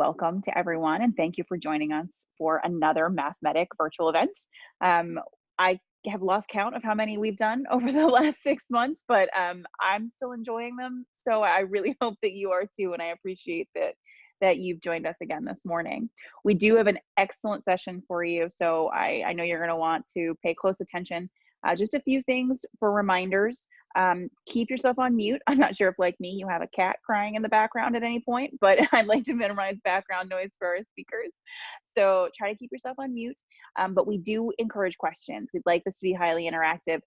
welcome to everyone, and thank you for joining us for another MassMEDIC virtual event. I have lost count of how many we've done over the last 6 months, but I'm still enjoying them. So I really hope that you are too, and I appreciate that you've joined us again this morning. We do have an excellent session for you, so I know you're going to want to pay close attention. Just a few things for reminders. Keep yourself on mute. I'm not sure if, like me, you have a cat crying in the background at any point, but I'd like to minimize background noise for our speakers. So try to keep yourself on mute, but we do encourage questions. We'd like this to be highly interactive.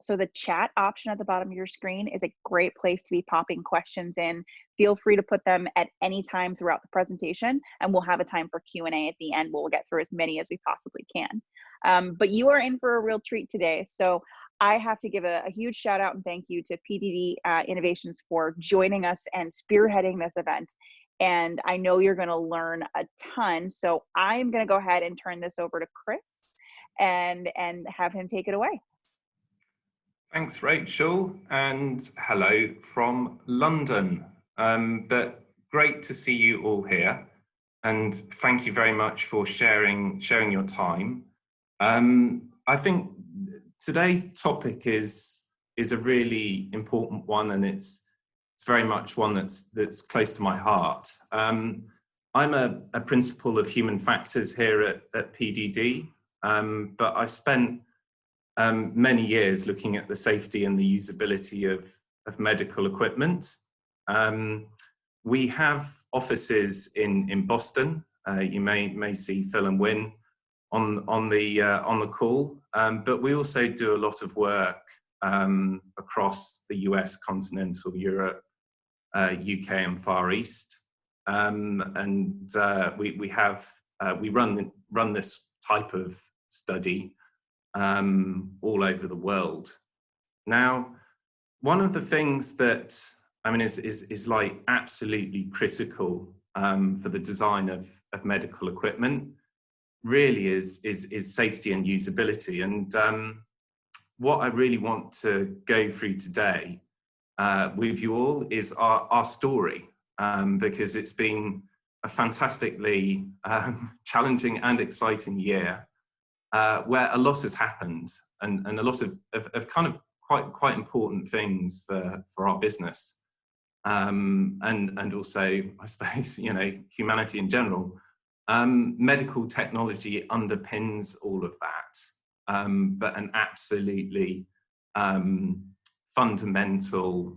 So the chat option at the bottom of your screen is a great place to be popping questions in. Feel free to put them at any time throughout the presentation, and we'll have a time for Q&A at the end. We'll get through as many as we possibly can. But you are in for a real treat today. So I have to give a huge shout out and thank you to PDD Innovations for joining us and spearheading this event. And I know you're going to learn a ton. So I'm going to go ahead and turn this over to Chris and have him take it away. Thanks, Rachel, and hello from London. But great to see you all here, and thank you very much for sharing your time. I think today's topic is a really important one, and it's very much one that's close to my heart. I'm a principal of human factors here at PDD, but I've spent many years looking at the safety and the usability of medical equipment. We have offices in Boston. You may see Phil and Wynne on the call, but we also do a lot of work across the US, continental Europe, UK, and Far East. And we run this type of study all over the world. Now, one of the things that is like absolutely critical for the design of medical equipment really is safety and usability. And what I really want to go through today with you all is our story, because it's been a fantastically challenging and exciting year. Where a lot has happened and a lot of kind of quite important things for our business, and also, I suppose, humanity in general. Medical technology underpins all of that, but an absolutely fundamental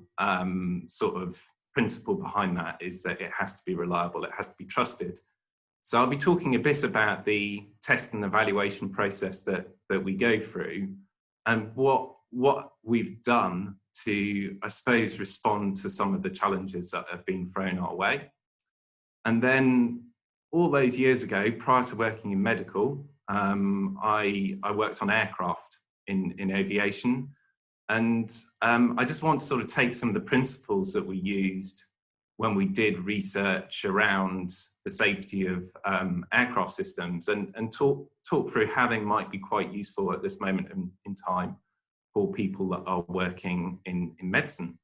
sort of principle behind that is that it has to be reliable, it has to be trusted. So I'll be talking a bit about the test and evaluation process that we go through, and what we've done to, I suppose, respond to some of the challenges that have been thrown our way. And then all those years ago, prior to working in medical, I worked on aircraft in aviation. And I just want to sort of take some of the principles that we used when we did research around the safety of aircraft systems and talk through how they might be quite useful at this moment in time for people that are working in medicine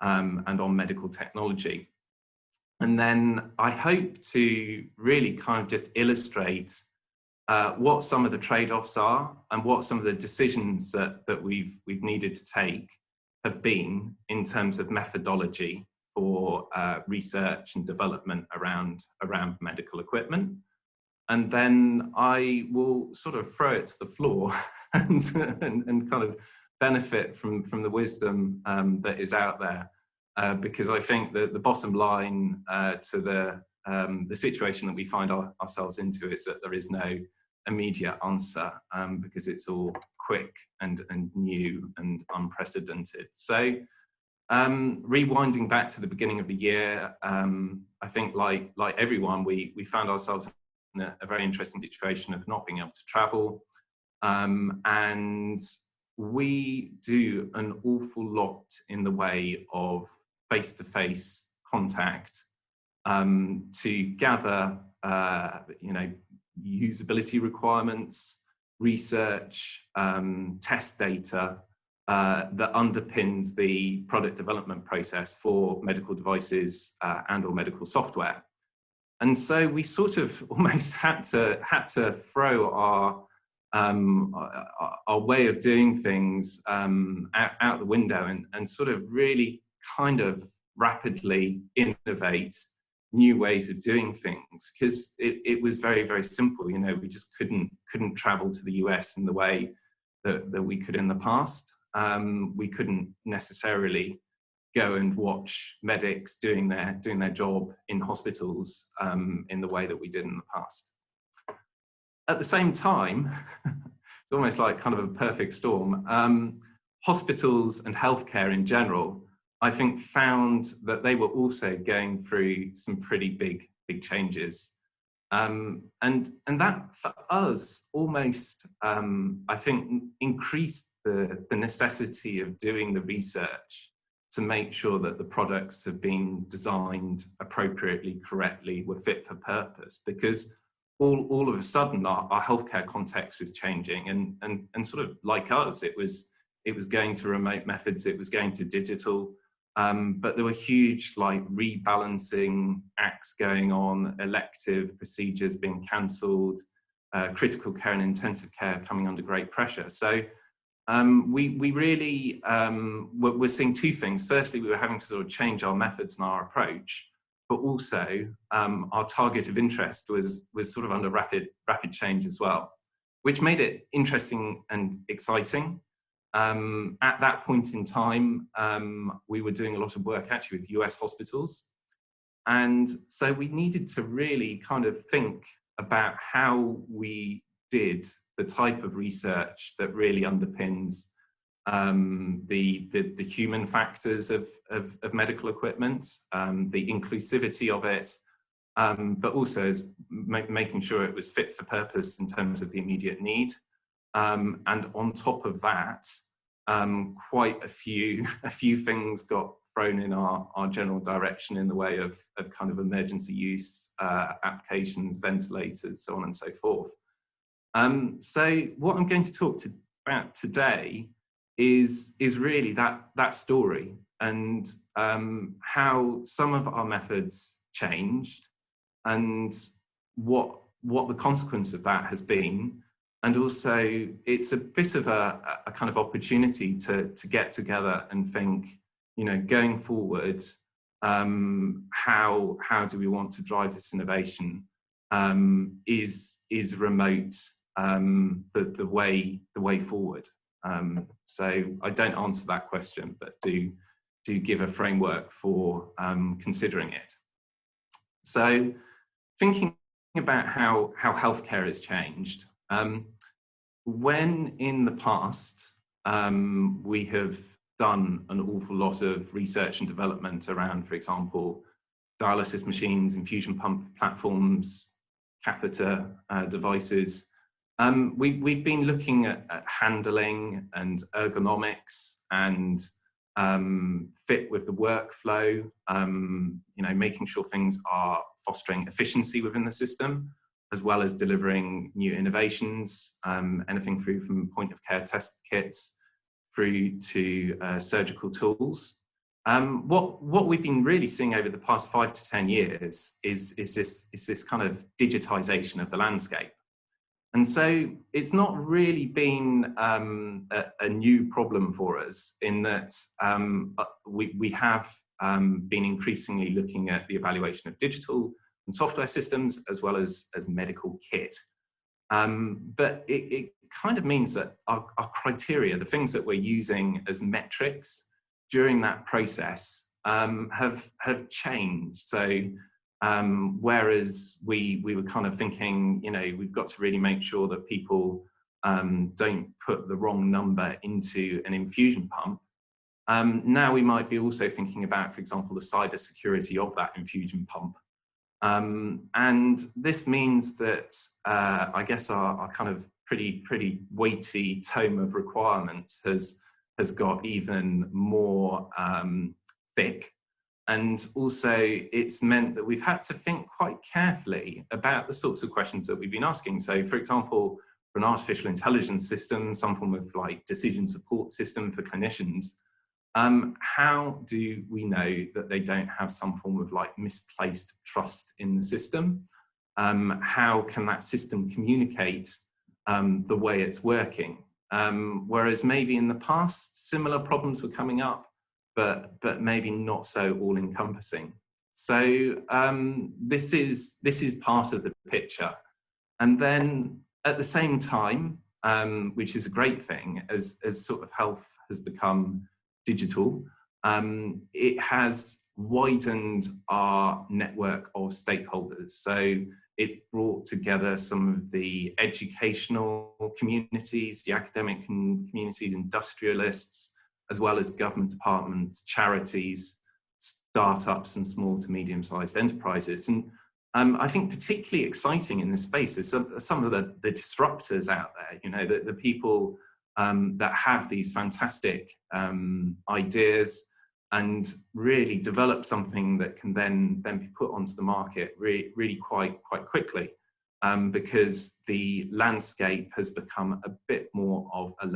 and on medical technology. And then I hope to really kind of just illustrate what some of the trade-offs are and what some of the decisions that we've needed to take have been in terms of methodology for research and development around medical equipment. And then I will sort of throw it to the floor and kind of benefit from the wisdom that is out there, because I think that the bottom line to the situation that we find ourselves into is that there is no immediate answer, because it's all quick and new and unprecedented. So rewinding back to the beginning of the year, I think like everyone, we found ourselves in a very interesting situation of not being able to travel, and we do an awful lot in the way of face-to-face contact to gather usability requirements, research, test data that underpins the product development process for medical devices and or medical software. And so we sort of almost had to throw our way of doing things out the window, and sort of really kind of rapidly innovate new ways of doing things, because it was very, very simple. You know, we just couldn't travel to the US in the way that we could in the past. We couldn't necessarily go and watch medics doing their job in hospitals in the way that we did in the past. At the same time, it's almost like kind of a perfect storm. Hospitals and healthcare in general, I think, found that they were also going through some pretty big changes. And that for us almost, I think, increased the necessity of doing the research to make sure that the products have been designed appropriately, correctly, were fit for purpose, because all of a sudden our healthcare context was changing, and sort of like us, it was going to remote methods, it was going to digital, but there were huge like rebalancing acts going on, elective procedures being cancelled, critical care and intensive care coming under great pressure. So we really were seeing two things. Firstly, we were having to sort of change our methods and our approach, but also our target of interest was sort of under rapid change as well, which made it interesting and exciting. At that point in time, we were doing a lot of work actually with US hospitals, and so we needed to really kind of think about how we did the type of research that really underpins the human factors of medical equipment, the inclusivity of it, but also as making sure it was fit for purpose in terms of the immediate need. And on top of that, quite a few things got thrown in our general direction in the way of kind of emergency use applications, ventilators, so on and so forth. So what I'm going to talk about today is really that story, and how some of our methods changed, and what the consequence of that has been. And also it's a bit of a kind of opportunity to get together and think, you know, going forward, how do we want to drive this innovation? Is remote the way forward? So I don't answer that question, but do give a framework for considering it. So thinking about how healthcare has changed, when in the past we have done an awful lot of research and development around, for example, dialysis machines, infusion pump platforms, catheter devices, we've been looking at handling and ergonomics and fit with the workflow, you know, making sure things are fostering efficiency within the system, as well as delivering new innovations, anything through from point of care test kits through to surgical tools. What we've been really seeing over the past 5 to 10 years is this kind of digitization of the landscape. And so it's not really been a new problem for us, in that we have been increasingly looking at the evaluation of digital and software systems, as well as medical kit. But it kind of means that our criteria, the things that we're using as metrics during that process, have changed. So whereas we were kind of thinking, you know, we've got to really make sure that people don't put the wrong number into an infusion pump. Now we might be also thinking about, for example, the cyber security of that infusion pump. And this means that I guess our kind of pretty weighty tome of requirements has got even more thick. And also it's meant that we've had to think quite carefully about the sorts of questions that we've been asking. So for example, for an artificial intelligence system, some form of like decision support system for clinicians, how do we know that they don't have some form of like misplaced trust in the system? How can that system communicate the way it's working? Whereas maybe in the past, similar problems were coming up, but maybe not so all-encompassing. So this is part of the picture. And then at the same time, which is a great thing, as sort of health has become digital, it has widened our network of stakeholders. So it brought together some of the educational communities, the academic communities, industrialists, as well as government departments, charities, startups, and small to medium-sized enterprises. And I think particularly exciting in this space is some of the disruptors out there, you know, the people that have these fantastic ideas and really develop something that can then be put onto the market really quite quickly, because the landscape has become a bit more of a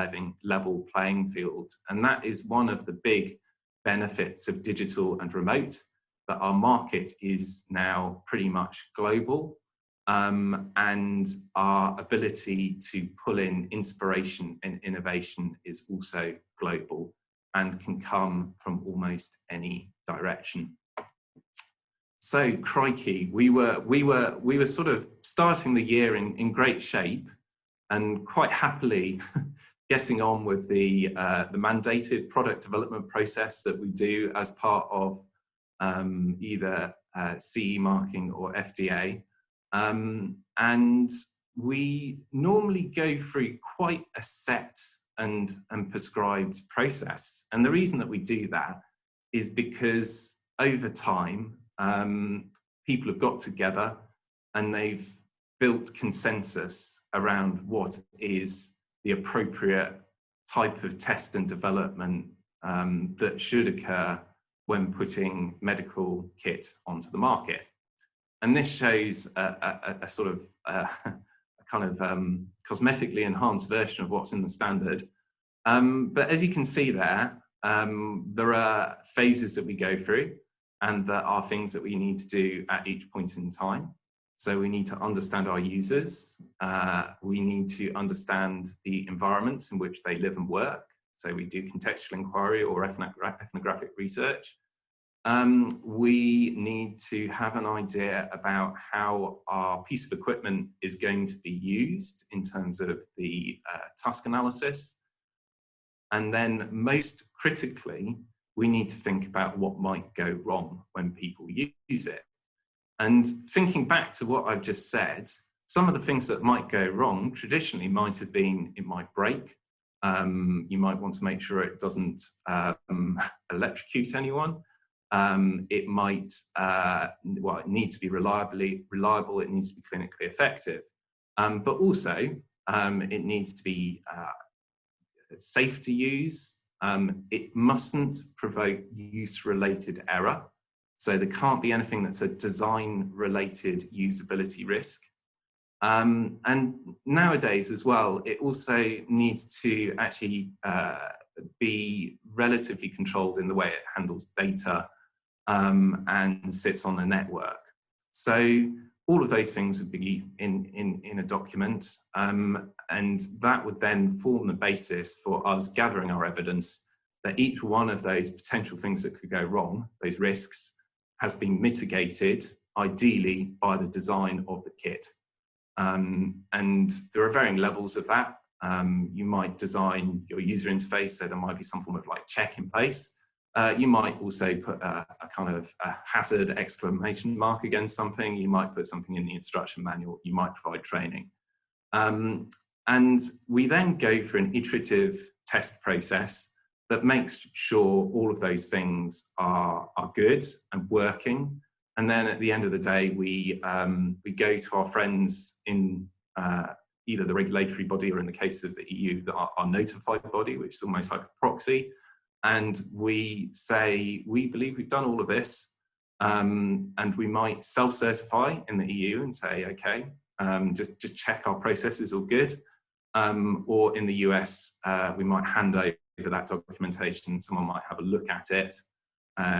level playing field. And that is one of the big benefits of digital and remote, that our market is now pretty much global, and our ability to pull in inspiration and innovation is also global and can come from almost any direction. So crikey, we were sort of starting the year in great shape and quite happily getting on with the mandated product development process that we do as part of either CE marking or FDA. And we normally go through quite a set and prescribed process. And the reason that we do that is because over time, people have got together and they've built consensus around what is the appropriate type of test and development that should occur when putting medical kit onto the market. And this shows a sort of a kind of cosmetically enhanced version of what's in the standard. But as you can see there, there are phases that we go through, and there are things that we need to do at each point in time. So we need to understand our users. We need to understand the environments in which they live and work. So we do contextual inquiry or ethnographic research. We need to have an idea about how our piece of equipment is going to be used in terms of the task analysis. And then most critically, we need to think about what might go wrong when people use it. And thinking back to what I've just said, some of the things that might go wrong traditionally might have been, it might break. You might want to make sure it doesn't electrocute anyone. It might, well, it needs to be reliable, it needs to be clinically effective. But also, it needs to be safe to use. It mustn't provoke use-related error. So there can't be anything that's a design-related usability risk. And nowadays as well, it also needs to actually be relatively controlled in the way it handles data and sits on the network. So all of those things would be in a document, and that would then form the basis for us gathering our evidence that each one of those potential things that could go wrong, those risks, has been mitigated, ideally by the design of the kit. And there are varying levels of that. You might design your user interface, so there might be some form of like check in place. You might also put a kind of a hazard exclamation mark against something. You might put something in the instruction manual. You might provide training. And we then go through an iterative test process that makes sure all of those things are good and working. And then at the end of the day, we go to our friends in either the regulatory body or in the case of the EU, our notified body, which is almost like a proxy. And we say, we believe we've done all of this. And we might self-certify in the EU and say, okay, just check our process is all good. Or in the US, we might hand over that documentation. Someone might have a look at it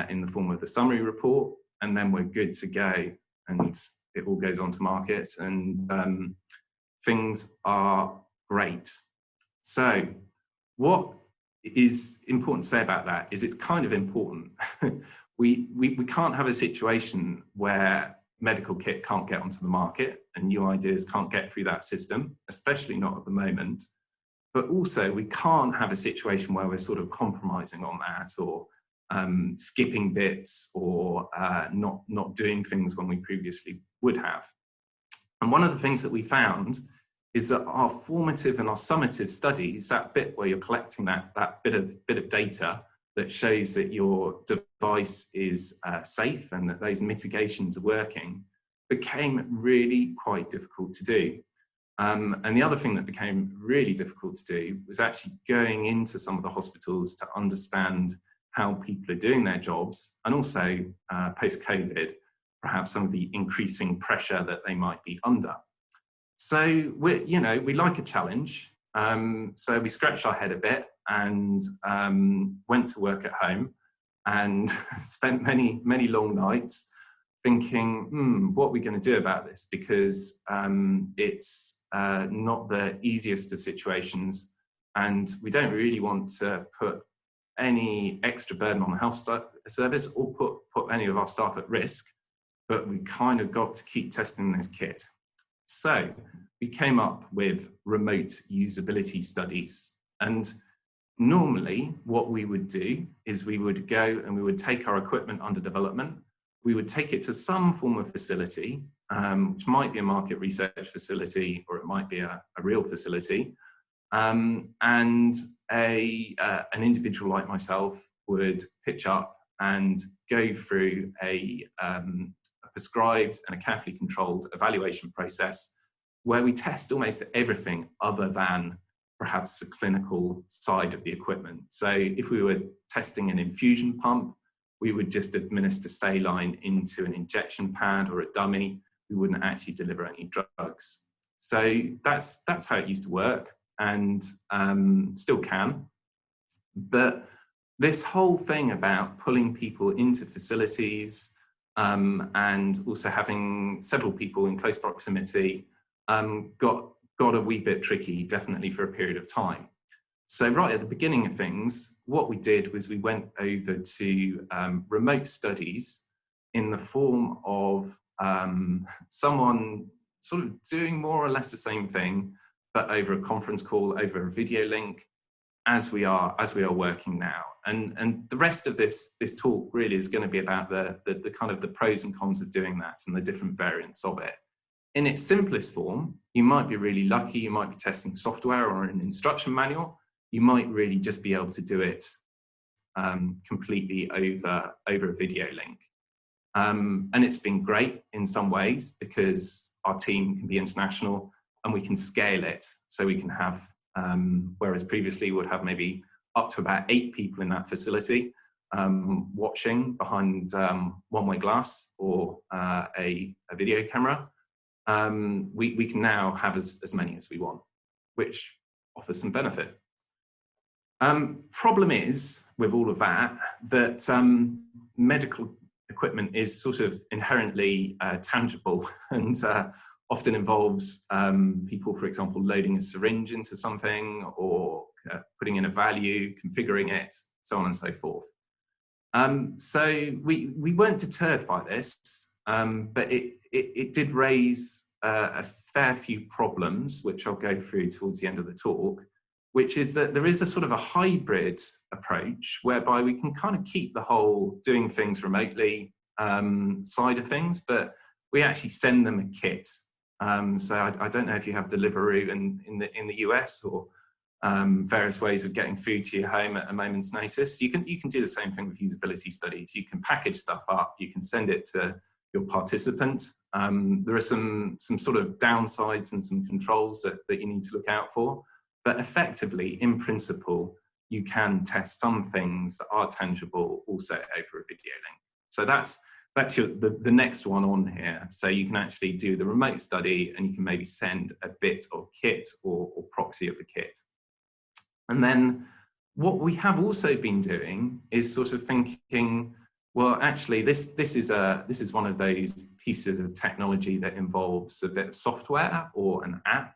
in the form of the summary report, and then we're good to go. And it all goes onto market, and things are great. So what is important to say about that is it's kind of important. we can't have a situation where medical kit can't get onto the market and new ideas can't get through that system, especially not at the moment. But also we can't have a situation where we're sort of compromising on that, or skipping bits, or not doing things when we previously would have. And one of the things that we found is that our formative and our summative studies, that bit where you're collecting that bit of data that shows that your device is safe and that those mitigations are working, became really quite difficult to do. And the other thing that became really difficult to do was actually going into some of the hospitals to understand how people are doing their jobs, and also post-COVID, perhaps some of the increasing pressure that they might be under. So we like a challenge. So we scratched our head a bit and went to work at home and spent many long nights thinking, what are we going to do about this? Because it's not the easiest of situations, and we don't really want to put any extra burden on the health service or put any of our staff at risk, but we kind of got to keep testing this kit. So we came up with remote usability studies. And normally what we would do is we would go and we would take our equipment under development, we would take it to some form of facility, which might be a market research facility, or it might be a real facility. And an individual like myself would pitch up and go through a prescribed and a carefully controlled evaluation process where we test almost everything other than perhaps the clinical side of the equipment. So if we were testing an infusion pump, we would just administer saline into an injection pad or a dummy. We wouldn't actually deliver any drugs. So that's how it used to work, and still can. But this whole thing about pulling people into facilities and also having several people in close proximity got a wee bit tricky, definitely for a period of time. So right at the beginning of things, what we did was we went over to remote studies in the form of someone sort of doing more or less the same thing, but over a conference call, over a video link, as we are working now. And the rest of this talk really is going to be about the kind of the pros and cons of doing that and the different variants of it. In its simplest form, you might be really lucky, you might be testing software or an instruction manual, you might really just be able to do it completely over a video link. And it's been great in some ways because our team can be international and we can scale it, so we can have, whereas previously we would have maybe up to about 8 people in that facility watching behind one-way glass or a video camera. We can now have as many as we want, which offers some benefit. Problem is, with all of that medical equipment is sort of inherently tangible and often involves people, for example, loading a syringe into something or putting in a value, configuring it, so on and so forth. So we weren't deterred by this, but it did raise a fair few problems, which I'll go through towards the end of the talk, which is that there is a sort of a hybrid approach whereby we can kind of keep the whole doing things remotely side of things, but we actually send them a kit. So I don't know if you have Deliveroo in the US or various ways of getting food to your home at a moment's notice. You can do the same thing with usability studies. You can package stuff up, you can send it to your participant. There are some sort of downsides and some controls that you need to look out for, but effectively, in principle, you can test some things that are tangible also over a video link. So that's the next one on here. So you can actually do the remote study and you can maybe send a bit of kit or proxy of the kit. And then What we have also been doing is sort of thinking, well, actually, this is one of those pieces of technology that involves a bit of software or an app,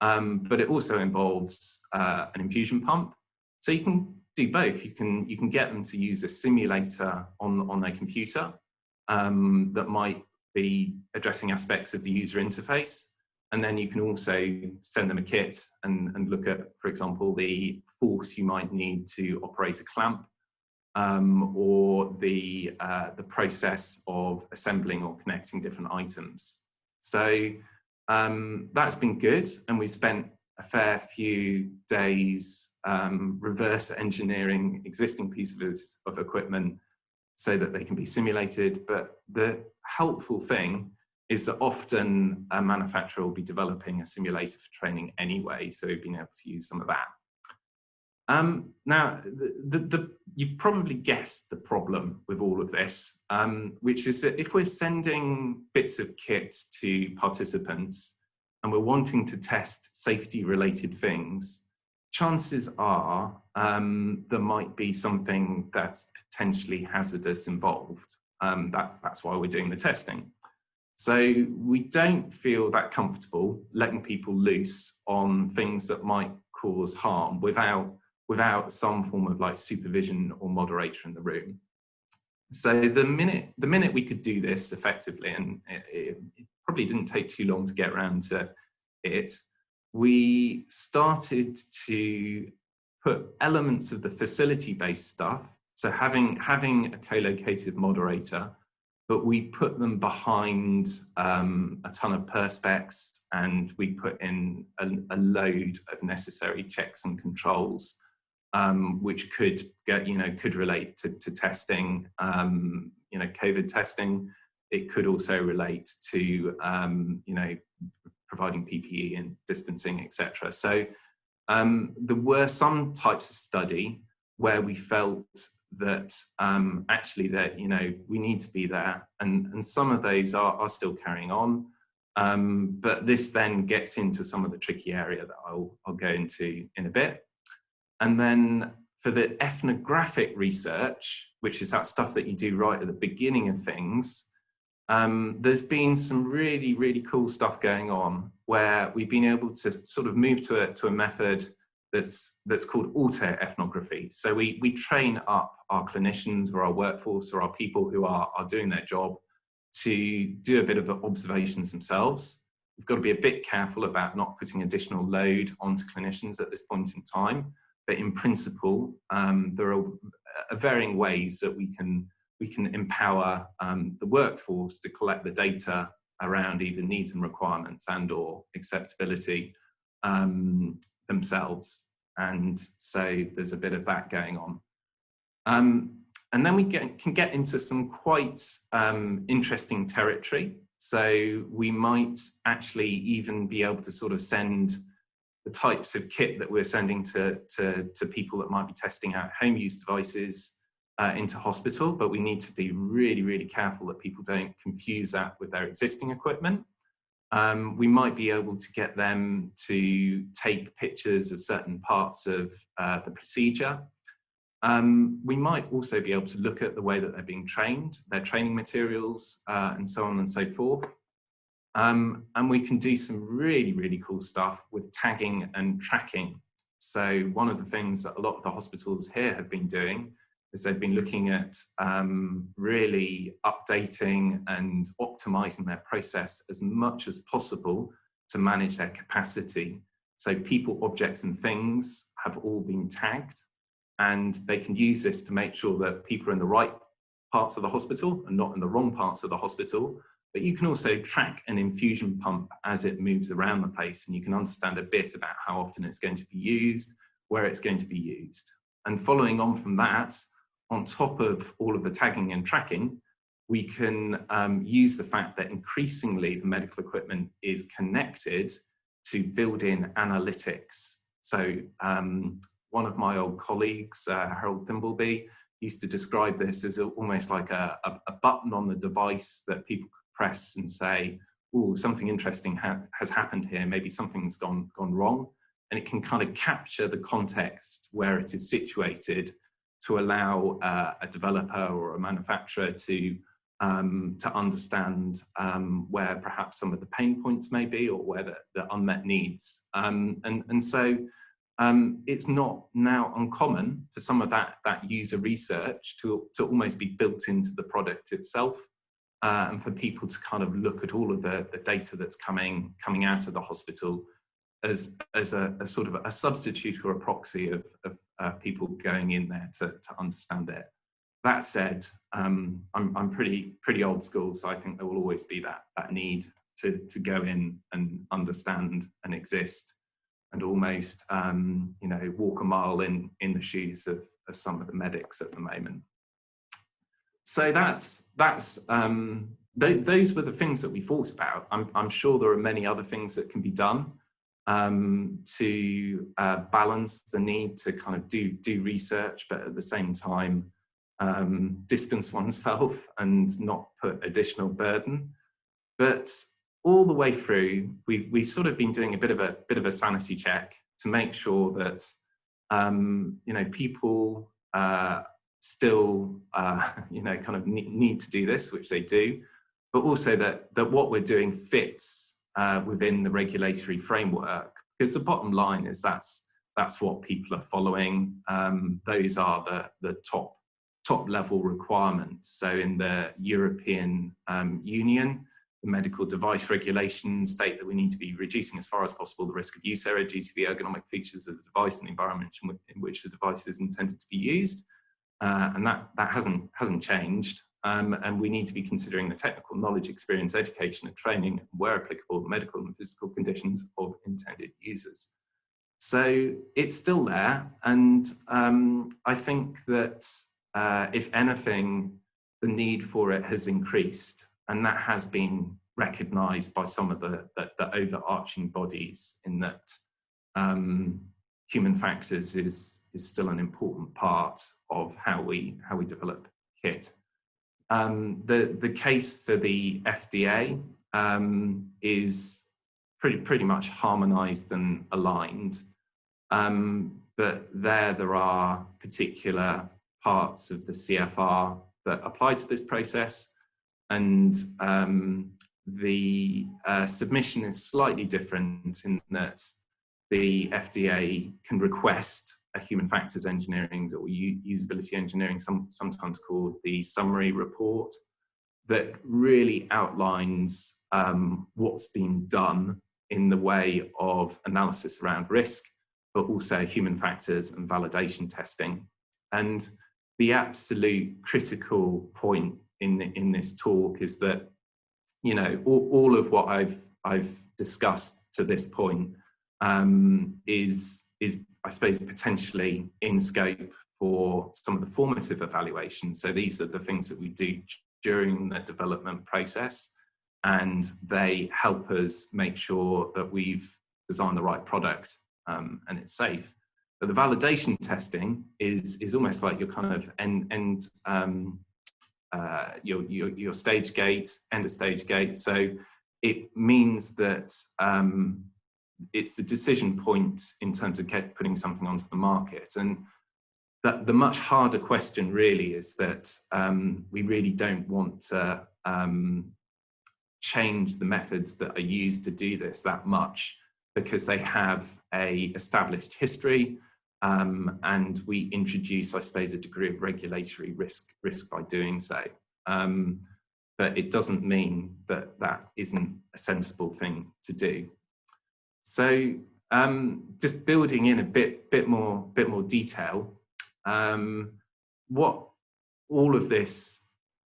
but it also involves an infusion pump. So you can do both. You can get them to use a simulator on their computer that might be addressing aspects of the user interface. And then you can also send them a kit and look at, for example, the force you might need to operate a clamp, or the process of assembling or connecting different items. So that's been good, and we spent a fair few days reverse engineering existing pieces of equipment so that they can be simulated. But the helpful thing is that often a manufacturer will be developing a simulator for training anyway, so we've been able to use some of that. Now, you've probably guessed the problem with all of this, which is that if we're sending bits of kit to participants and we're wanting to test safety-related things, chances are there might be something that's potentially hazardous involved. That's why we're doing the testing. So we don't feel that comfortable letting people loose on things that might cause harm without some form of like supervision or moderator in the room. So the minute we could do this effectively, and it probably didn't take too long to get around to it, we started to put elements of the facility-based stuff, so having a co-located moderator, but we put them behind a ton of perspex, and we put in a load of necessary checks and controls, which could relate to testing, COVID testing. It could also relate to providing PPE and distancing, etc. So there were some types of study where we felt that actually that we need to be there, and some of those are still carrying on, but this then gets into some of the tricky area that I'll go into in a bit. And then for the ethnographic research, which is that stuff that you do right at the beginning of things, there's been some really, really cool stuff going on where we've been able to sort of move to a method that's called auto-ethnography. So we train up our clinicians or our workforce or our people who are doing their job to do a bit of observations themselves. We've got to be a bit careful about not putting additional load onto clinicians at this point in time. But in principle, there are varying ways that we can empower the workforce to collect the data around either needs and requirements and/or acceptability themselves. And so there's a bit of that going on. And then we can get into some quite interesting territory. So we might actually even be able to sort of send the types of kit that we're sending to people that might be testing out home use devices into hospital, but we need to be really, really careful that people don't confuse that with their existing equipment. We might be able to get them to take pictures of certain parts of the procedure. We might also be able to look at the way that they're being trained, their training materials, and so on and so forth. And we can do some really, really cool stuff with tagging and tracking. So one of the things that a lot of the hospitals here have been doing is they've been looking at really updating and optimizing their process as much as possible to manage their capacity. So people, objects, and things have all been tagged, and they can use this to make sure that people are in the right parts of the hospital and not in the wrong parts of the hospital. But you can also track an infusion pump as it moves around the place, and you can understand a bit about how often it's going to be used, where it's going to be used. And following on from that, on top of all of the tagging and tracking, we can use the fact that increasingly the medical equipment is connected to build in analytics. So one of my old colleagues, Harold Thimbleby, used to describe this as almost like a button on the device that people press and say, oh, something interesting has happened here, maybe something's gone wrong. and it can kind of capture the context where it is situated to allow a developer or a manufacturer to understand where perhaps some of the pain points may be, or where the unmet needs. And so it's not now uncommon for some of that user research to almost be built into the product itself, and for people to kind of look at all of the data that's coming out of the hospital as a sort of a substitute or a proxy of people going in there to understand it. That said, I'm pretty old school, so I think there will always be that need to go in and understand and exist, and almost walk a mile in the shoes of some of the medics at the moment. So those were the things that we thought about. I'm sure there are many other things that can be done to balance the need to kind of do research, but at the same time distance oneself and not put additional burden. But all the way through, we've sort of been doing a bit of a sanity check to make sure that people still kind of need to do this, which they do, but also that what we're doing fits within the regulatory framework, because the bottom line is that's what people are following. Those are the top level requirements. So in the European Union, the medical device regulations state that we need to be reducing as far as possible the risk of use error due to the ergonomic features of the device and the environment in which the device is intended to be used. And that hasn't changed. And we need to be considering the technical knowledge, experience, education, and training, where applicable, the medical and physical conditions of intended users. So it's still there, and I think that if anything, the need for it has increased, and that has been recognised by some of the overarching bodies, in that human factors is still an important part of how we develop kit. The case for the FDA is pretty much harmonised and aligned, but there are particular parts of the CFR that apply to this process, and the submission is slightly different in that the FDA can request a human factors engineering or usability engineering, sometimes called the summary report, that really outlines what's been done in the way of analysis around risk, but also human factors and validation testing. And the absolute critical point in this talk is that, all of what I've discussed to this point is I suppose potentially in scope for some of the formative evaluations. So these are the things that we do during the development process, and they help us make sure that we've designed the right product and it's safe. But the validation testing is almost like your kind of your stage gate, end of stage gate. So it means that it's the decision point in terms of putting something onto the market. And that the much harder question really is that we really don't want to change the methods that are used to do this that much, because they have a established history, and we introduce, I suppose, a degree of regulatory risk by doing so. But it doesn't mean that isn't a sensible thing to do. So just building in a bit more detail, what all of this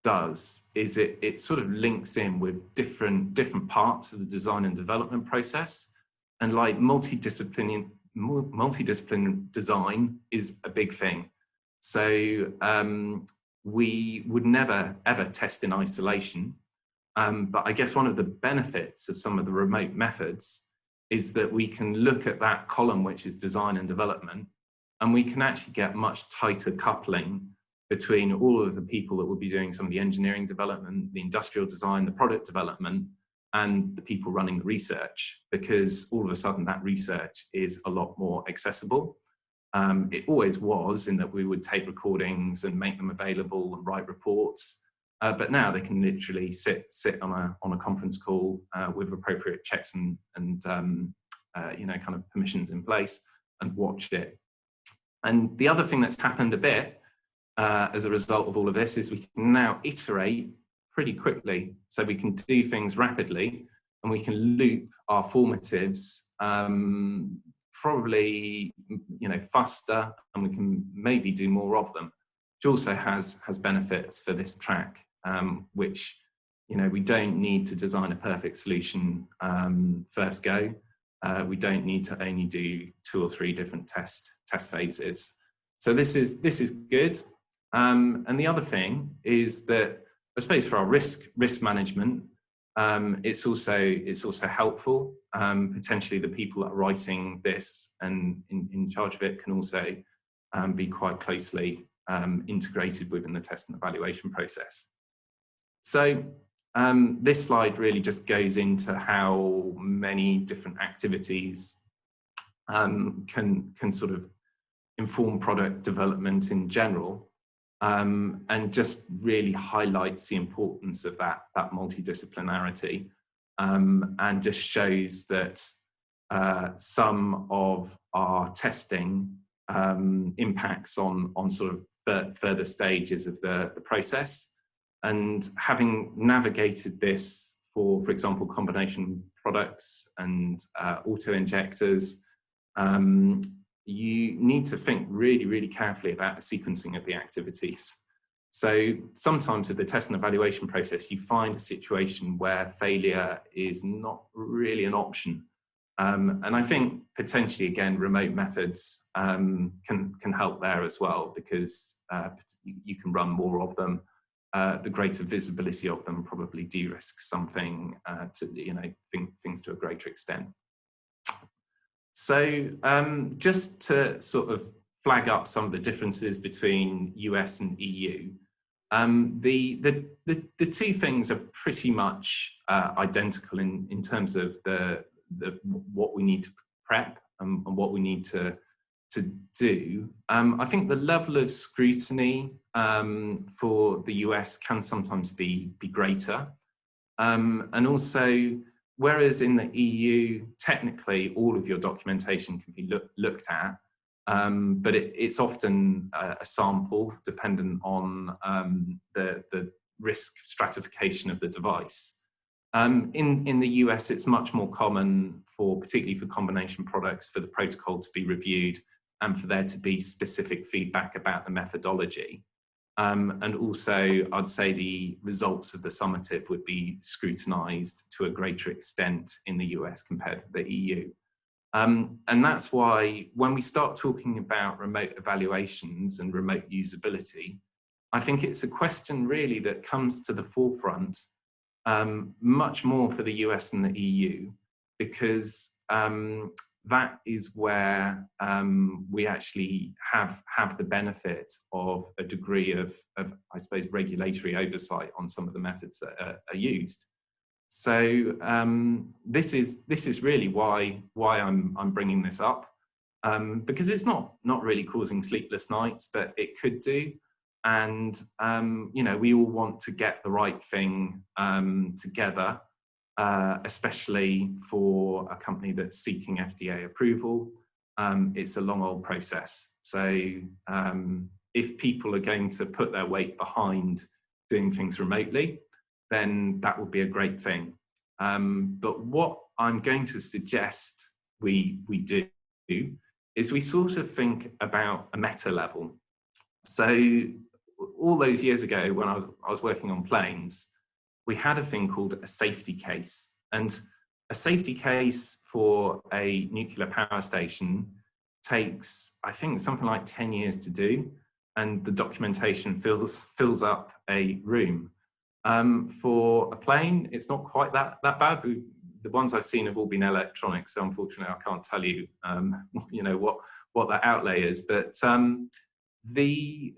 does is it sort of links in with different parts of the design and development process, and like multidisciplinary design is a big thing. So we would never ever test in isolation, but I guess one of the benefits of some of the remote methods is that we can look at that column, which is design and development, and we can actually get much tighter coupling between all of the people that will be doing some of the engineering development, the industrial design, the product development, and the people running the research, because all of a sudden that research is a lot more accessible. It always was, in that we would take recordings and make them available and write reports, but now they can literally sit on a conference call with appropriate checks and kind of permissions in place, and watch it. And the other thing that's happened a bit as a result of all of this is we can now iterate pretty quickly. So we can do things rapidly, and we can loop our formatives probably faster, and we can maybe do more of them, which also has benefits for this track, which we don't need to design a perfect solution first go. We don't need to only do 2 or 3 different test phases. So this is good. And the other thing is that, I suppose, for our risk management, it's also helpful. Potentially the people that are writing this and in charge of it can also be quite closely integrated within the test and evaluation process. So this slide really just goes into how many different activities can sort of inform product development in general. And just really highlights the importance of that multidisciplinarity, and just shows that some of our testing impacts on sort of further stages of the process. And having navigated this for example, combination products and auto-injectors, you need to think really, really carefully about the sequencing of the activities. So sometimes with the test and evaluation process, you find a situation where failure is not really an option. And I think potentially, again, remote methods can help there as well, because you can run more of them. The greater visibility of them probably de-risks something to things to a greater extent. So just to sort of flag up some of the differences between US and EU, the two things are pretty much identical in terms of what we need to prep and what we need to do. I think the level of scrutiny for the US can sometimes be greater, and also, whereas in the EU, technically all of your documentation can be looked at, but it's often a sample dependent on the risk stratification of the device. In the US, it's much more common particularly for combination products, for the protocol to be reviewed and for there to be specific feedback about the methodology. And also, I'd say the results of the summative would be scrutinized to a greater extent in the US compared to the EU. And that's why when we start talking about remote evaluations and remote usability, I think it's a question really that comes to the forefront much more for the US and the EU, because that is where we actually have the benefit of a degree of I suppose, regulatory oversight on some of the methods that are used. So this is really why I'm bringing this up, because it's not really causing sleepless nights, but it could do. And we all want to get the right thing together. Especially for a company that's seeking FDA approval. It's a long old process. So if people are going to put their weight behind doing things remotely, then that would be a great thing. But what I'm going to suggest we do is we sort of think about a meta level. So all those years ago when I was working on planes, we had a thing called a safety case. And a safety case for a nuclear power station takes, I think, something like 10 years to do. And the documentation fills up a room. For a plane, it's not quite that bad. The ones I've seen have all been electronic, so unfortunately I can't tell you, what that outlay is. But the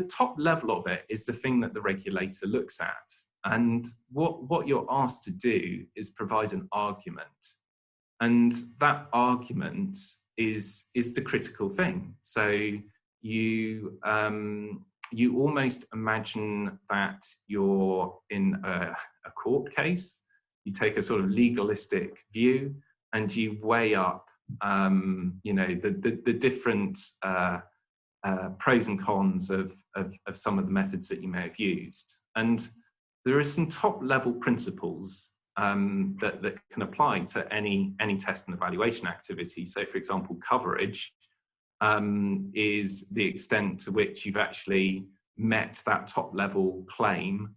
top level of it is the thing that the regulator looks at. And what you're asked to do is provide an argument. And that argument is the critical thing. So you almost imagine that you're in a court case. You take a sort of legalistic view, and you weigh up, the different pros and cons of some of the methods that you may have used. And there are some top-level principles that can apply to any test and evaluation activity. So, for example, coverage is the extent to which you've actually met that top-level claim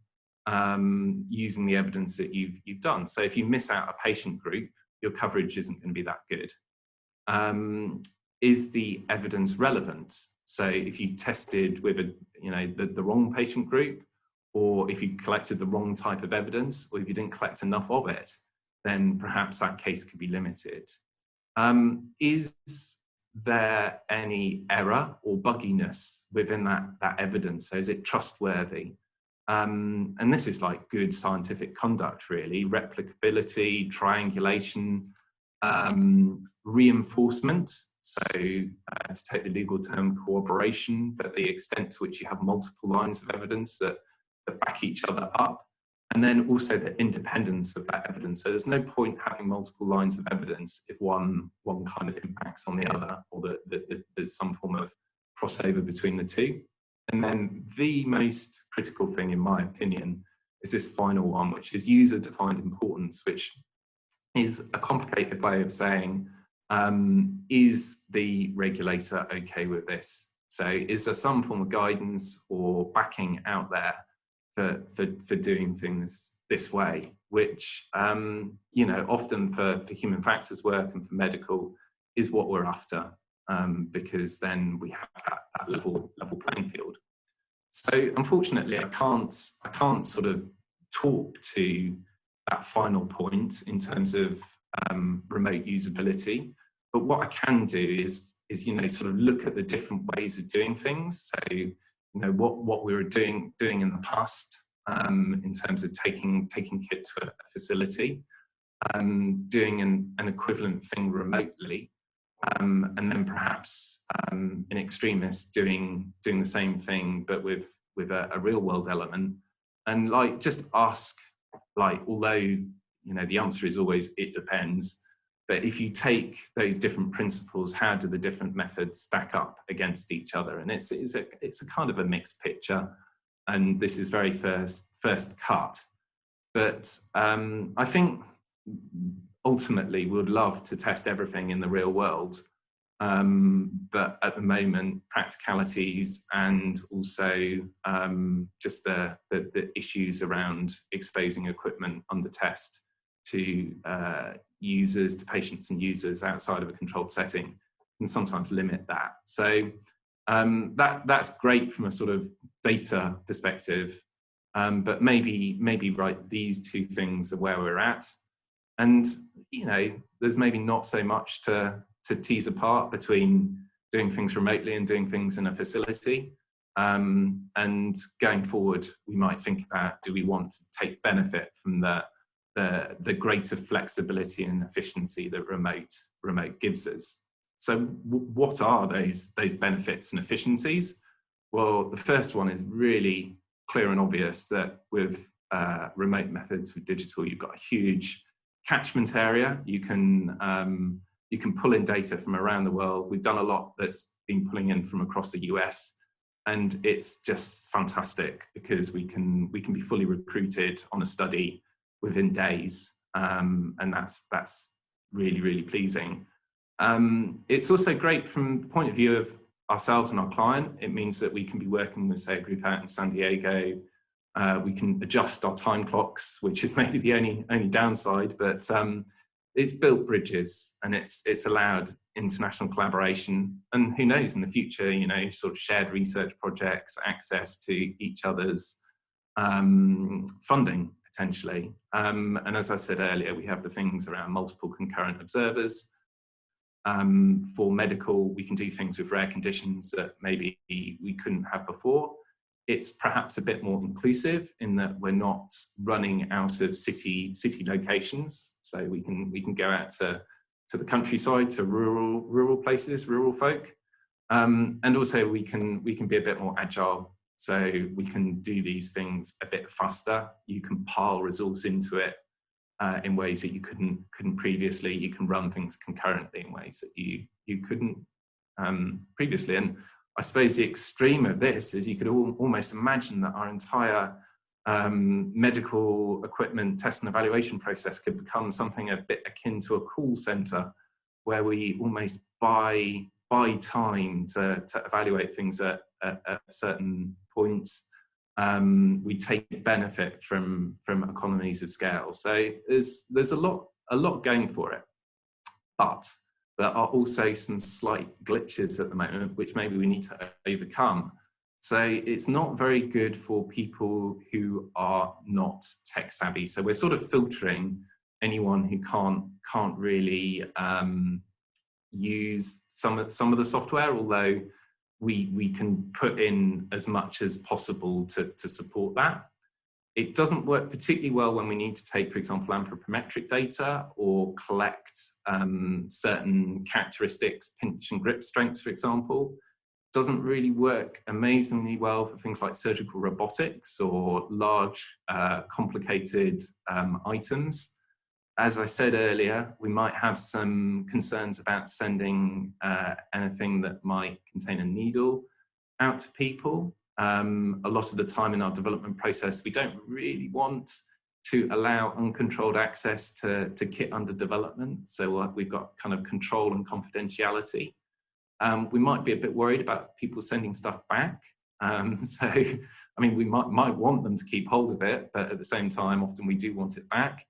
using the evidence that you've done. So, if you miss out a patient group, your coverage isn't going to be that good. Is the evidence relevant? So, if you tested with the wrong patient group, or if you collected the wrong type of evidence, or if you didn't collect enough of it, then perhaps that case could be limited. Is there any error or bugginess within that evidence? So is it trustworthy? And this is like good scientific conduct, really. Replicability, triangulation, reinforcement. So to take the legal term, corroboration, but the extent to which you have multiple lines of evidence that back each other up, and then also the independence of that evidence. So there's no point having multiple lines of evidence if one kind of impacts on the other, or that there's some form of crossover between the two. And then the most critical thing, in my opinion, is this final one, which is user-defined importance, which is a complicated way of saying, is the regulator okay with this? So is there some form of guidance or backing out there for doing things this way, which, often for human factors work and for medical is what we're after, because then we have that level playing field. So unfortunately, I can't sort of talk to that final point in terms of remote usability, but what I can do is sort of look at the different ways of doing things. So what we were doing in the past in terms of taking kit to a facility, doing an equivalent thing remotely, and then perhaps in extremis doing the same thing but with a real world element, and just ask, although the answer is always it depends, but if you take those different principles, how do the different methods stack up against each other? And it's a kind of a mixed picture, and this is very first cut. But I think ultimately we would love to test everything in the real world, but at the moment practicalities and also just the issues around exposing equipment under test to users, to patients and users outside of a controlled setting, can sometimes limit that. So that's great from a sort of data perspective, but maybe right, these two things are where we're at, and there's maybe not so much to tease apart between doing things remotely and doing things in a facility. And going forward, we might think about, do we want to take benefit from the greater flexibility and efficiency that remote gives us? So what are those benefits and efficiencies? Well, the first one is really clear and obvious, that with remote methods, with digital, you've got a huge catchment area. You can pull in data from around the world. We've done a lot that's been pulling in from across the US, and it's just fantastic because we can be fully recruited on a study within days, and that's really, really pleasing. It's also great from the point of view of ourselves and our client. It means that we can be working with, say, a group out in San Diego. We can adjust our time clocks, which is maybe the only downside, but it's built bridges, and it's allowed international collaboration, and who knows, in the future, sort of shared research projects, access to each other's funding potentially. And as I said earlier, we have the things around multiple concurrent observers. For medical, we can do things with rare conditions that maybe we couldn't have before. It's perhaps a bit more inclusive in that we're not running out of city locations, so we can go out to the countryside, to rural places, rural folk, and also we can be a bit more agile. So we can do these things a bit faster. You can pile resource into it in ways that you couldn't previously. You can run things concurrently in ways that you couldn't previously. And I suppose the extreme of this is you could almost imagine that our entire medical equipment test and evaluation process could become something a bit akin to a call center, where we almost buy time to evaluate things at certain points. We take benefit from economies of scale. So there's a lot going for it, but there are also some slight glitches at the moment, which maybe we need to overcome. So it's not very good for people who are not tech savvy. So we're sort of filtering anyone who can't really use some of the software, although we can put in as much as possible to support that. It doesn't work particularly well when we need to take, for example, anthropometric data or collect certain characteristics, pinch and grip strengths, for example. It doesn't really work amazingly well for things like surgical robotics or large, complicated items. As I said earlier, we might have some concerns about sending anything that might contain a needle out to people. A lot of the time in our development process, we don't really want to allow uncontrolled access to kit under development. So we've got kind of control and confidentiality. We might be a bit worried about people sending stuff back. So, I mean, we might want them to keep hold of it, but at the same time, often we do want it back.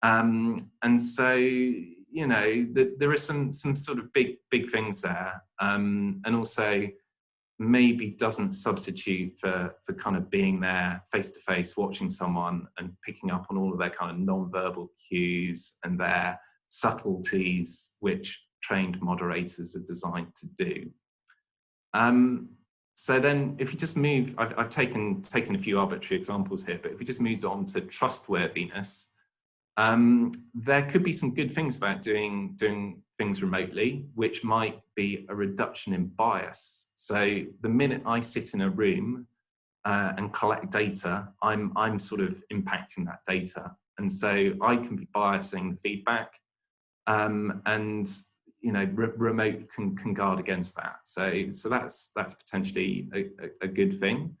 And so, you know, there are some sort of big things there. And also, maybe doesn't substitute for kind of being there face to face, watching someone and picking up on all of their kind of non-verbal cues and their subtleties, which trained moderators are designed to do. So then if you just move, I've taken a few arbitrary examples here, but if we just moved on to trustworthiness, there could be some good things about doing things remotely, which might be a reduction in bias. So the minute I sit in a room and collect data, I'm sort of impacting that data, and so I can be biasing the feedback, and you know, remote can guard against that. So that's potentially a good thing.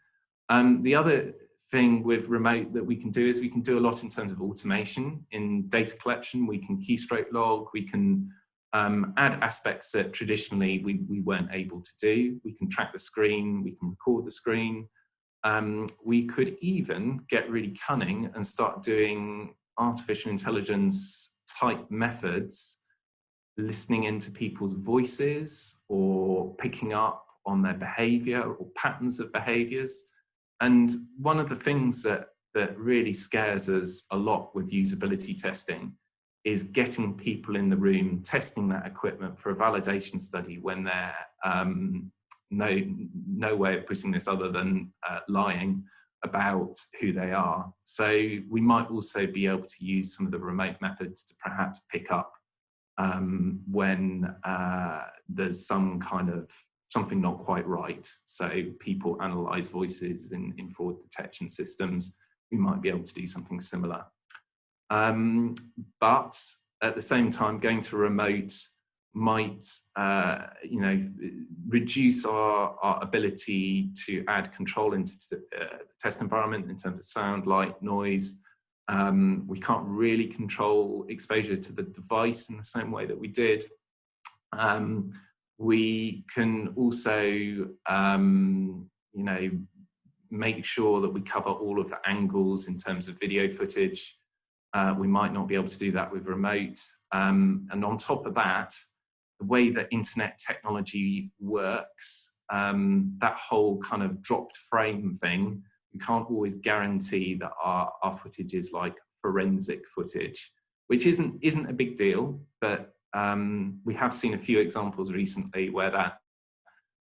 The other thing with remote that we can do is we can do a lot in terms of automation in data collection. We can keystroke log, we can add aspects that traditionally we weren't able to do. We can track the screen, we can record the screen. We could even get really cunning and start doing artificial intelligence type methods, listening into people's voices or picking up on their behavior or patterns of behaviors. And one of the things that really scares us a lot with usability testing is getting people in the room testing that equipment for a validation study when they're no way of putting this other than lying about who they are. So we might also be able to use some of the remote methods to perhaps pick up when there's some kind of something not quite right. So people analyze voices in fraud detection systems. We might be able to do something similar. But at the same time, going to remote might, you know, reduce our ability to add control into the test environment in terms of sound, light, noise. We can't really control exposure to the device in the same way that we did. We can also, you know, make sure that we cover all of the angles in terms of video footage. We might not be able to do that with remote. And on top of that, the way that internet technology works, that whole kind of dropped frame thing, we can't always guarantee that our footage is like forensic footage, which isn't a big deal, but we have seen a few examples recently where that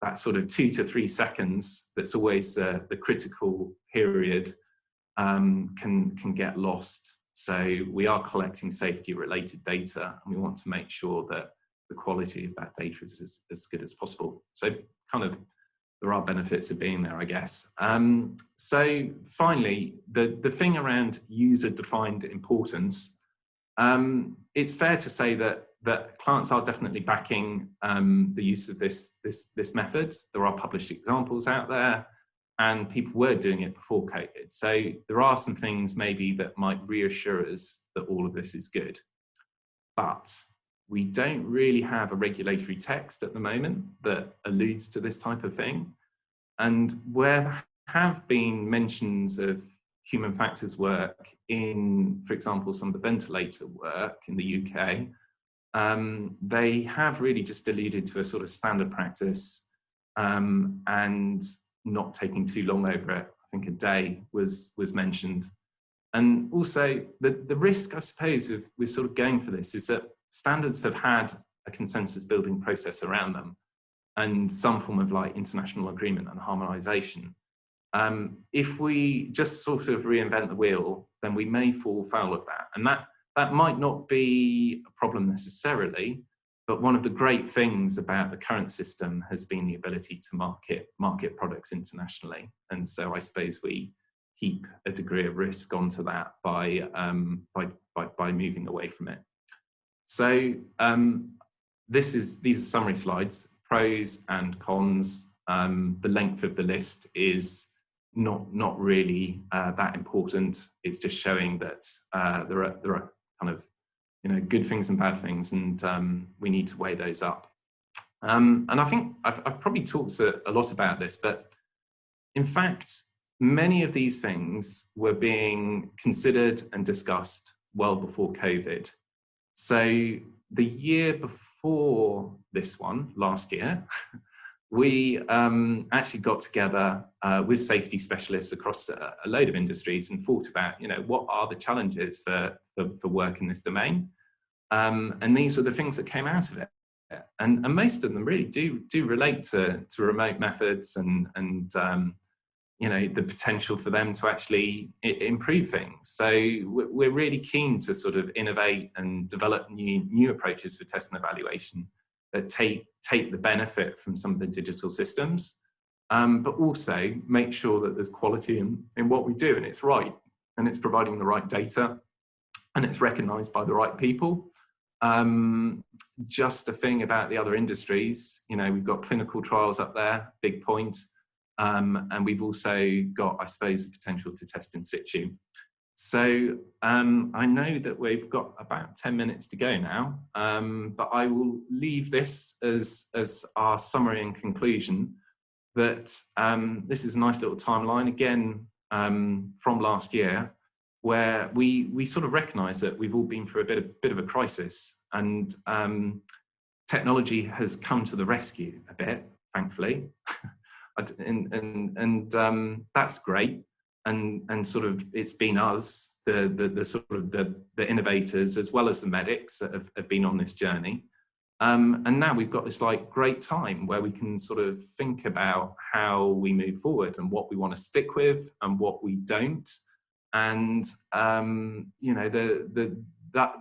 that sort of 2 to 3 seconds, that's always the critical period, can get lost. So we are collecting safety related data, and we want to make sure that the quality of that data is as good as possible. So kind of, there are benefits of being there, I guess. So finally, the thing around user-defined importance, it's fair to say that clients are definitely backing the use of this method. There are published examples out there, and people were doing it before COVID. So there are some things maybe that might reassure us that all of this is good. But we don't really have a regulatory text at the moment that alludes to this type of thing. And where there have been mentions of human factors work in, for example, some of the ventilator work in the UK, they have really just alluded to a sort of standard practice, and not taking too long over it. I think a day was mentioned. And also the risk, I suppose, with sort of going for this is that standards have had a consensus building process around them and some form of like international agreement and harmonization. If we just sort of reinvent the wheel, then we may fall foul of that. And that might not be a problem necessarily, but one of the great things about the current system has been the ability to market products internationally. And so I suppose we keep a degree of risk onto that by moving away from it. So these are summary slides, pros and cons. The length of the list is not really that important. It's just showing that there are kind of, you know, good things and bad things, and we need to weigh those up. And I think I've probably talked a lot about this, but in fact, many of these things were being considered and discussed well before COVID. So the year before this one, last year, we actually got together with safety specialists across a load of industries and thought about, you know, what are the challenges for work in this domain? And these were the things that came out of it. And most of them really do relate to remote methods and you know, the potential for them to actually improve things. So we're really keen to sort of innovate and develop new approaches for test and evaluation that take the benefit from some of the digital systems, but also make sure that there's quality in what we do, and it's right, and it's providing the right data, and it's recognized by the right people. Just a thing about the other industries, you know, we've got clinical trials up there, big point. And we've also got, I suppose, the potential to test in situ. So I know that we've got about 10 minutes to go now, but I will leave this as our summary and conclusion, that this is a nice little timeline, again, from last year, where we sort of recognise that we've all been through a bit of a crisis, and technology has come to the rescue a bit, thankfully. And that's great, and sort of it's been us, the sort of the innovators as well as the medics that have been on this journey, and now we've got this like great time where we can sort of think about how we move forward and what we want to stick with and what we don't, and you know,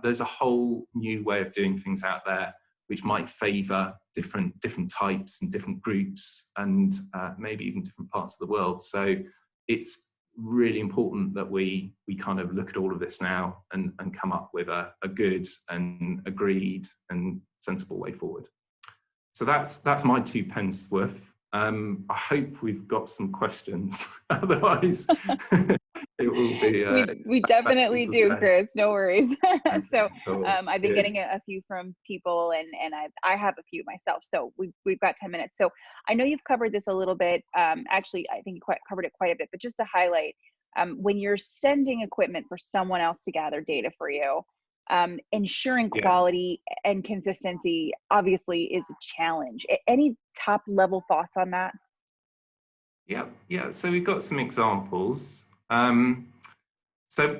there's a whole new way of doing things out there which might favour different types and different groups, and maybe even different parts of the world. So it's really important that we kind of look at all of this now and come up with a good and agreed and sensible way forward. So that's my 2 pence worth. I hope we've got some questions. Otherwise, it will be. We definitely do, Chris. No worries. So Cool. I've been Good. getting a few from people, and I have a few myself. So we've got 10 minutes. So I know you've covered this a little bit. Actually, I think you covered it quite a bit. But just to highlight, when you're sending equipment for someone else to gather data for you, ensuring quality and consistency obviously is a challenge. Any top level thoughts on that? Yeah. So we've got some examples. So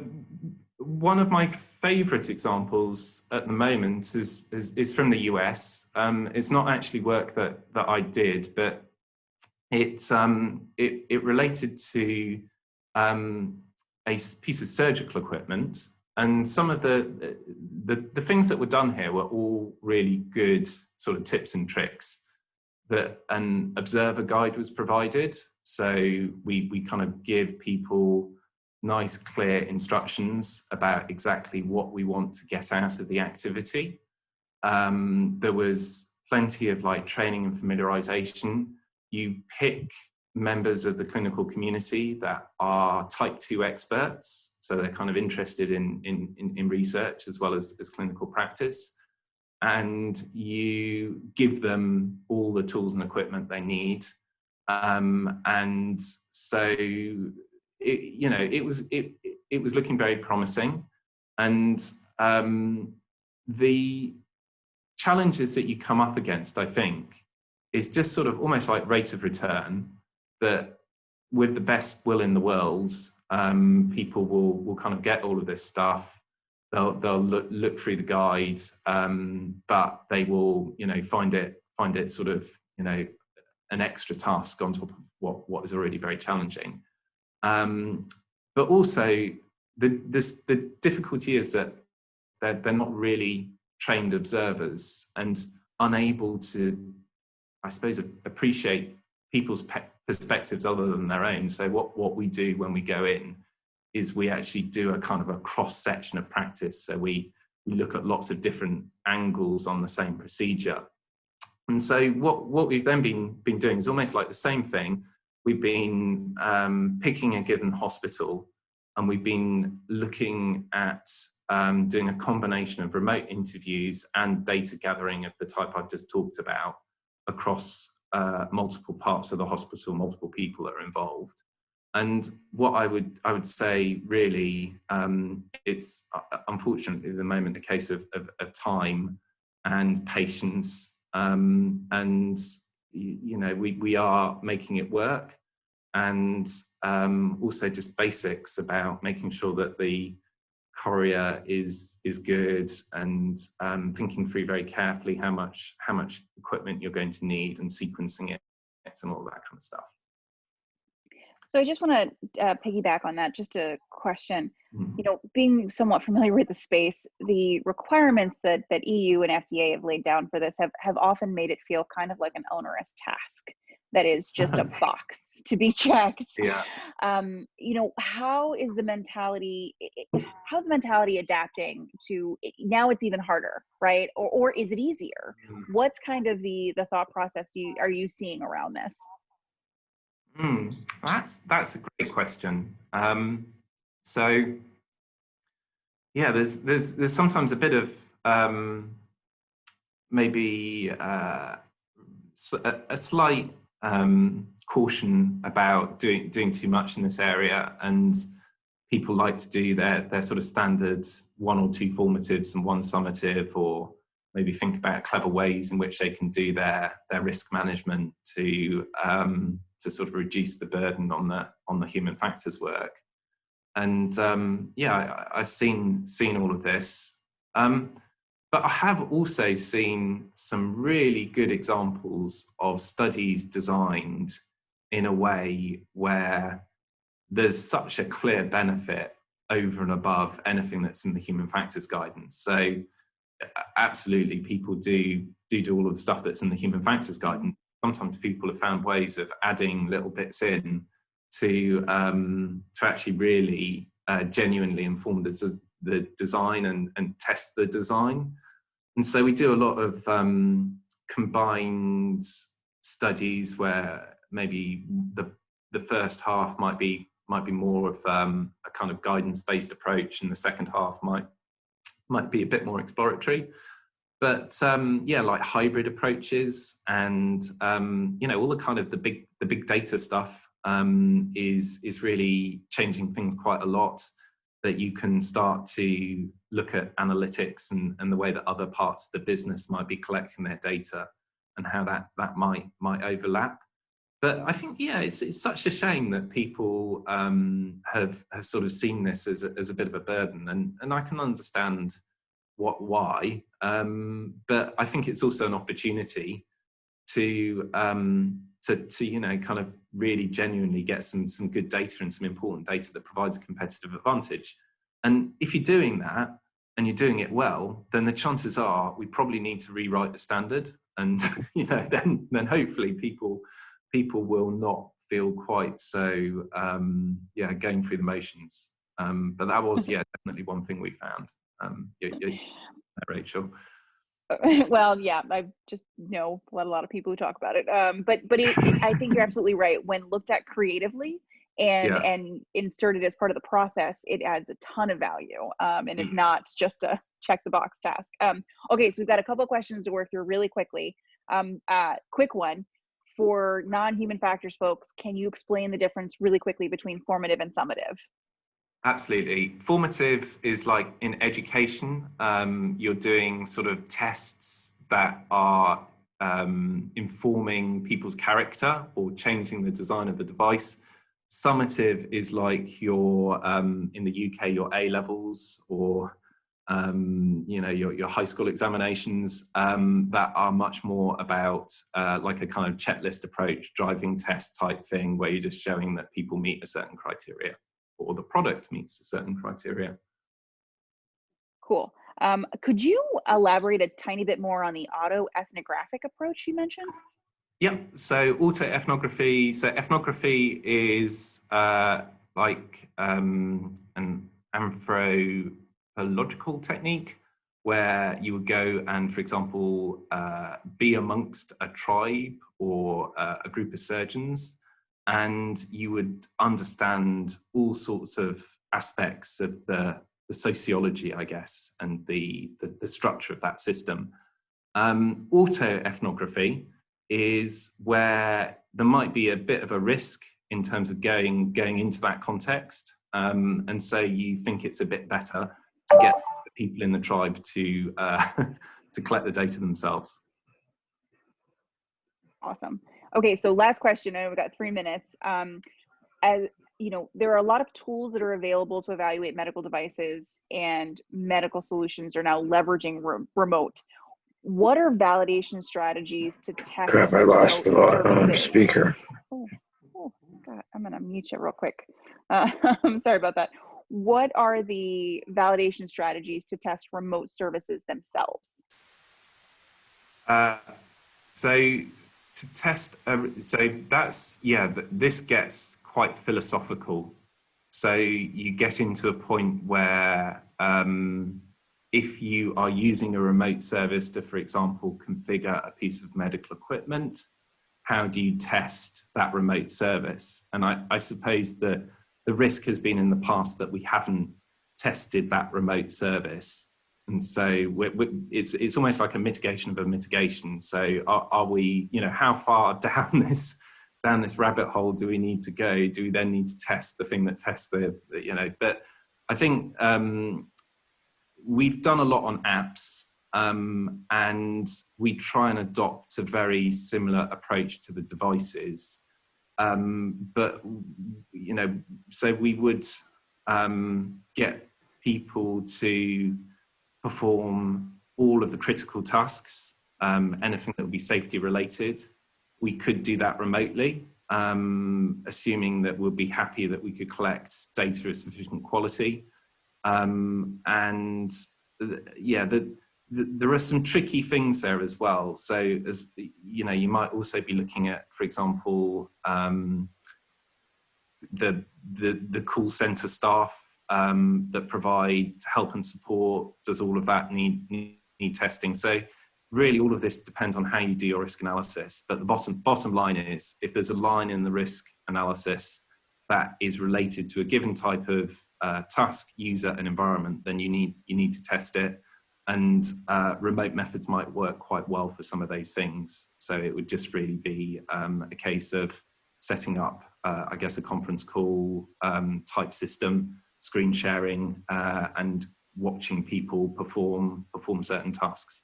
one of my favorite examples at the moment is from the US. It's not actually work that I did, but it related to a piece of surgical equipment, and some of the things that were done here were all really good sort of tips and tricks that an observer guide was provided. So we kind of give people nice, clear instructions about exactly what we want to get out of the activity. There was plenty of like training and familiarization. You pick members of the clinical community that are type 2 experts, so they're kind of interested in research as well as clinical practice, and you give them all the tools and equipment they need. And so it was looking very promising. And the challenges that you come up against, I think, is just sort of almost like rate of return, that with the best will in the world, people will kind of get all of this stuff. They'll look through the guide, but they will, find it sort of, an extra task on top of what is already very challenging. But also the difficulty is that they're not really trained observers and unable to, I suppose, appreciate people's perspectives other than their own. So what we do when we go in is we actually do a kind of a cross section of practice. So we look at lots of different angles on the same procedure. And so what we've then been doing is almost like the same thing. We've been picking a given hospital, and we've been looking at doing a combination of remote interviews and data gathering of the type I've just talked about across multiple parts of the hospital, multiple people that are involved. And what I would say really, it's unfortunately at the moment a case of time and patience, and we are making it work, and also just basics about making sure that the courier is good, and thinking through very carefully how much equipment you're going to need and sequencing it and all that kind of stuff. So I just want to piggyback on that. Just a question. Mm-hmm. Being somewhat familiar with the space, the requirements that EU and FDA have laid down for this have often made it feel kind of like an onerous task that is just a box to be checked. Yeah. How's the mentality adapting to now? It's even harder, right? Or is it easier? Mm-hmm. What's kind of the thought process are you seeing around this? That's a great question. So yeah, there's sometimes a bit of maybe a slight caution about doing too much in this area, and people like to do their sort of standard 1 or 2 formatives and 1 summative, or maybe think about clever ways in which they can do their risk management to sort of reduce the burden on the human factors work. And I've seen all of this, but I have also seen some really good examples of studies designed in a way where there's such a clear benefit over and above anything that's in the human factors guidance. So absolutely, people do all of the stuff that's in the human factors guidance. Sometimes people have found ways of adding little bits in to actually really genuinely inform the design and test the design. And so we do a lot of combined studies where maybe the first half might be more of a kind of guidance-based approach, and the second half might be a bit more exploratory. But like hybrid approaches, and all the kind of the big data stuff is really changing things quite a lot. That you can start to look at analytics and the way that other parts of the business might be collecting their data, and how that might overlap. But I think it's such a shame that people have sort of seen this as a bit of a burden, and I can understand why, but I think it's also an opportunity, to you know, kind of really genuinely get some good data and some important data that provides a competitive advantage. And if you're doing that and you're doing it well, then the chances are we probably need to rewrite the standard, and you know, then hopefully people will not feel quite so yeah, going through the motions. But that was, yeah, definitely one thing we found. Rachel. Well, yeah, I just know a lot of people who talk about it. But I think you're absolutely right. When looked at creatively and Yeah. inserted as part of the process, it adds a ton of value. And it's not just a check the box task. Okay, so we've got a couple of questions to work through really quickly. Quick one for non-human factors folks. Can you explain the difference really quickly between formative and summative? Absolutely. Formative is like in education, you're doing sort of tests that are informing people's character or changing the design of the device. Summative is like your, in the UK, your A levels or you know, your high school examinations that are much more about like a kind of checklist approach, driving test type thing, where you're just showing that people meet a certain criteria, or the product meets a certain criteria. Cool. Could you elaborate a tiny bit more on the autoethnographic approach you mentioned? Yeah, so autoethnography. So ethnography is like an anthropological technique where you would go and, for example, be amongst a tribe or a group of surgeons, and you would understand all sorts of aspects of the sociology, I guess, and the structure of that system. Autoethnography is where there might be a bit of a risk in terms of going into that context, and so you think it's a bit better to get the people in the tribe to to collect the data themselves. Awesome. Okay, so last question. I know we've got 3 minutes. As you know, there are a lot of tools that are available to evaluate medical devices, and medical solutions are now leveraging remote. What are validation strategies to test Crap, I lost the services? speaker. Oh, Scott, I'm gonna mute you real quick. I'm sorry about that. What are the validation strategies to test remote services themselves? So to test, so that's, yeah, this gets quite philosophical. So you get into a point where if you are using a remote service to, for example, configure a piece of medical equipment, how do you test that remote service? And I suppose that the risk has been in the past that we haven't tested that remote service. And so it's almost like a mitigation of a mitigation. So are we, you know, how far down this rabbit hole do we need to go? Do we then need to test the thing that tests the you know? But I think we've done a lot on apps, and we try and adopt a very similar approach to the devices. But you know, so we would get people to perform all of the critical tasks, anything that would be safety related. We could do that remotely, assuming that we'll be happy that we could collect data of sufficient quality. And yeah, there are some tricky things there as well. So as you know, you might also be looking at, for example, the call center staff that provide help and support. Does all of that need testing? So really all of this depends on how you do your risk analysis. But the bottom line is, if there's a line in the risk analysis that is related to a given type of task, user and environment, then you need to test it. And remote methods might work quite well for some of those things. So it would just really be a case of setting up, I guess, a conference call type system, screen sharing, and watching people perform certain tasks.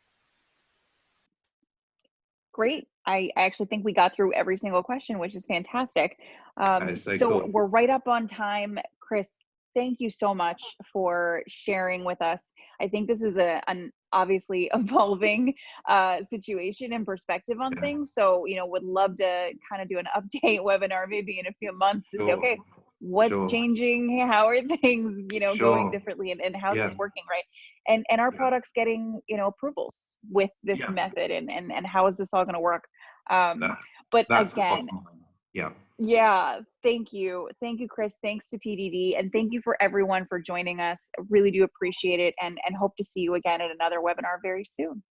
Great. I actually think we got through every single question, which is fantastic. So So cool. we're right up on time. Chris, thank you so much for sharing with us. I think this is an obviously evolving situation and perspective on Yeah, things. So, would love to kind of do an update webinar maybe in a few months to say, sure, okay, what's sure, changing? How are things, going sure. differently, and how's Yeah, this working, right? And our yeah, products getting, approvals with this yeah. method, and how is this all going to work? Um, That, but that's the again, bottom line. Yeah. yeah, thank you. Thank you, Chris. Thanks to PDD. And thank you for everyone for joining us. I really do appreciate it, and hope to see you again at another webinar very soon.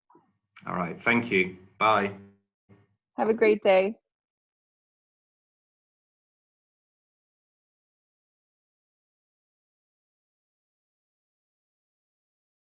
All right. Thank you. Bye. Have a great day.